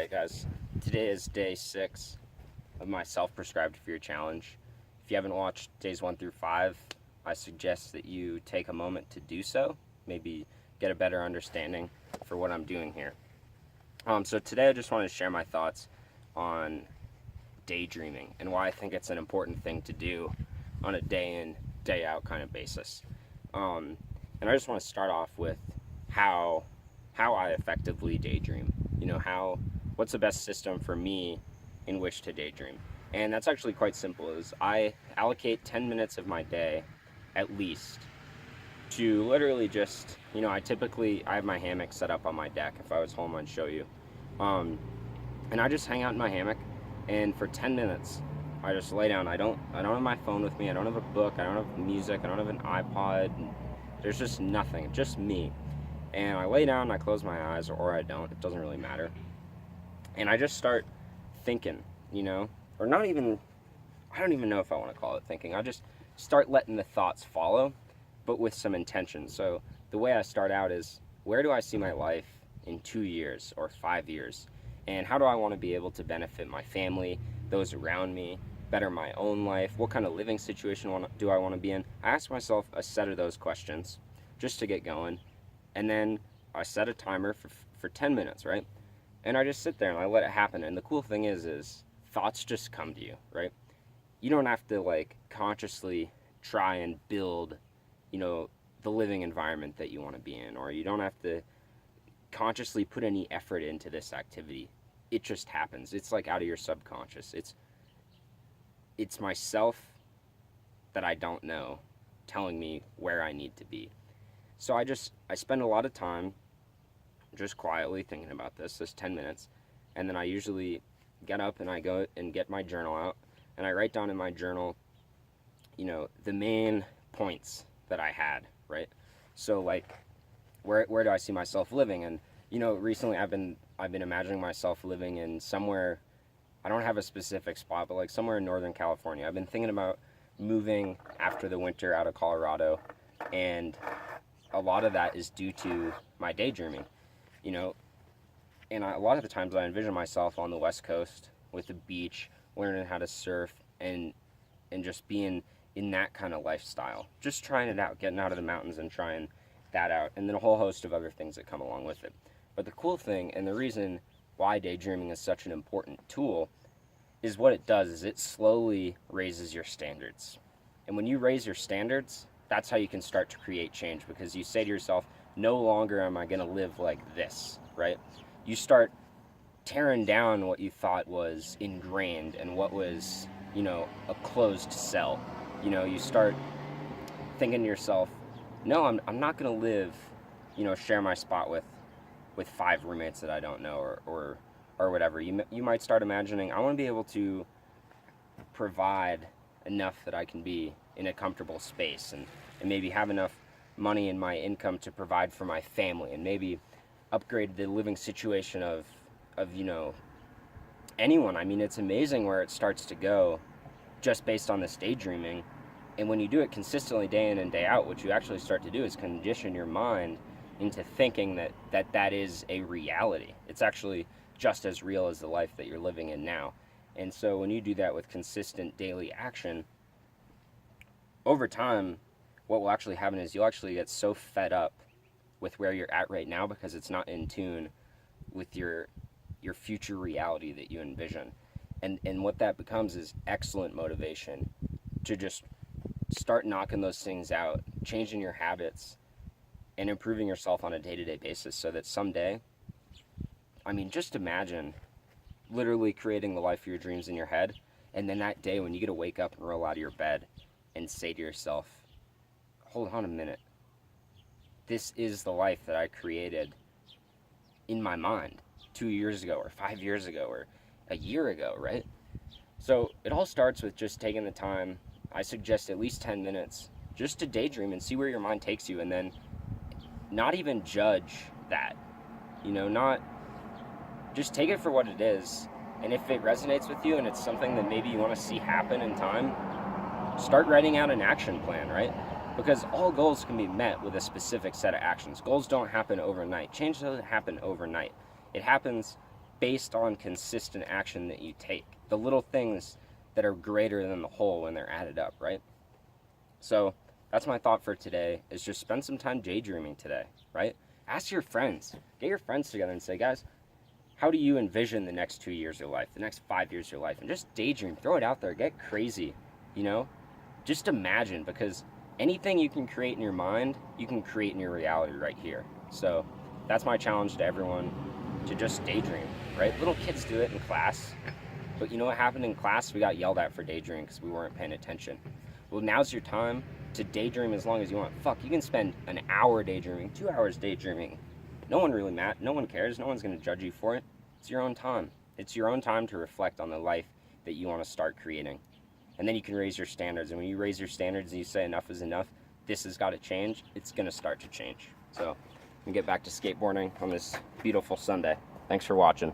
Alright guys, today is day 6 of my self-prescribed fear challenge. If you haven't watched days 1 through 5, I suggest that you take a moment to do so, maybe get a better understanding for what I'm doing here. So today I just wanted to share my thoughts on daydreaming and why I think it's an important thing to do on a day in, day out kind of basis. And I just want to start off with how I effectively daydream. What's the best system for me in which to daydream? And that's actually quite simple. Is I allocate 10 minutes of my day at least to literally just, I have my hammock set up on my deck. If I was home, I'd show you. And I just hang out in my hammock, and for 10 minutes, I just lay down. I don't have my phone with me. I don't have a book. I don't have music. I don't have an iPod. There's just nothing, just me. And I lay down, I close my eyes, or I don't. It doesn't really matter. And I just start thinking, or not even, I don't even know if I want to call it thinking. I just start letting the thoughts follow, but with some intention. So the way I start out is, where do I see my life in 2 years or 5 years? And how do I want to be able to benefit my family, those around me, better my own life? What kind of living situation do I want to be in? I ask myself a set of those questions just to get going. And then I set a timer for 10 minutes, right? And I just sit there and I let it happen. And the cool thing is thoughts just come to you, right? You don't have to consciously try and build, the living environment that you want to be in, or you don't have to consciously put any effort into this activity. It just happens. It's out of your subconscious. It's myself that I don't know telling me where I need to be. So I spend a lot of time just quietly thinking about this 10 minutes, and then I usually get up and I go and get my journal out, and I write down in my journal, the main points that I had, right? So where do I see myself living? And recently I've been imagining myself living in somewhere, I don't have a specific spot, but somewhere in Northern California. I've been thinking about moving after the winter out of Colorado, and a lot of that is due to my daydreaming, and a lot of the times I envision myself on the West Coast with the beach, learning how to surf, and just being in that kind of lifestyle, just trying it out, getting out of the mountains and trying that out, and then a whole host of other things that come along with it. But the cool thing, and the reason why daydreaming is such an important tool, is what it does is it slowly raises your standards. And when you raise your standards, that's how you can start to create change, because you say to yourself, no longer am I going to live like this, right? You start tearing down what you thought was ingrained and what was, a closed cell. You start thinking to yourself, no, I'm not going to live, share my spot with 5 roommates that I don't know, or whatever. You might start imagining, I want to be able to provide enough that I can be in a comfortable space, and maybe have enough money in my income to provide for my family, and maybe upgrade the living situation of anyone. I mean, it's amazing where it starts to go just based on this daydreaming. And when you do it consistently day in and day out, what you actually start to do is condition your mind into thinking that is a reality. It's actually just as real as the life that you're living in now. And so when you do that with consistent daily action, over time, what will actually happen is you'll actually get so fed up with where you're at right now, because it's not in tune with your future reality that you envision. And what that becomes is excellent motivation to just start knocking those things out, changing your habits, and improving yourself on a day-to-day basis, so that someday, just imagine literally creating the life of your dreams in your head, and then that day when you get to wake up and roll out of your bed and say to yourself, hold on a minute, this is the life that I created in my mind 2 years ago, or 5 years ago, or a year ago, right? So it all starts with just taking the time. I suggest at least 10 minutes just to daydream and see where your mind takes you, and then not even judge that, not just take it for what it is. And if it resonates with you and it's something that maybe you want to see happen in time, start writing out an action plan, right? Because all goals can be met with a specific set of actions. Goals don't happen overnight. Change doesn't happen overnight. It happens based on consistent action that you take. The little things that are greater than the whole when they're added up, right? So that's my thought for today, is just spend some time daydreaming today, right? Ask your friends. Get your friends together and say, guys, how do you envision the next 2 years of your life, the next 5 years of your life? And just daydream. Throw it out there. Get crazy, you know? Just imagine, because anything you can create in your mind, you can create in your reality right here. So that's my challenge to everyone, to just daydream, right? Little kids do it in class. But you know what happened in class? We got yelled at for daydreaming because we weren't paying attention. Well, now's your time to daydream as long as you want. Fuck, you can spend an hour daydreaming, 2 hours daydreaming. No one really no one cares. No one's going to judge you for it. It's your own time. It's your own time to reflect on the life that you want to start creating. And then you can raise your standards. And when you raise your standards and you say enough is enough, this has got to change, it's going to start to change. So we can get back to skateboarding on this beautiful Sunday. Thanks for watching.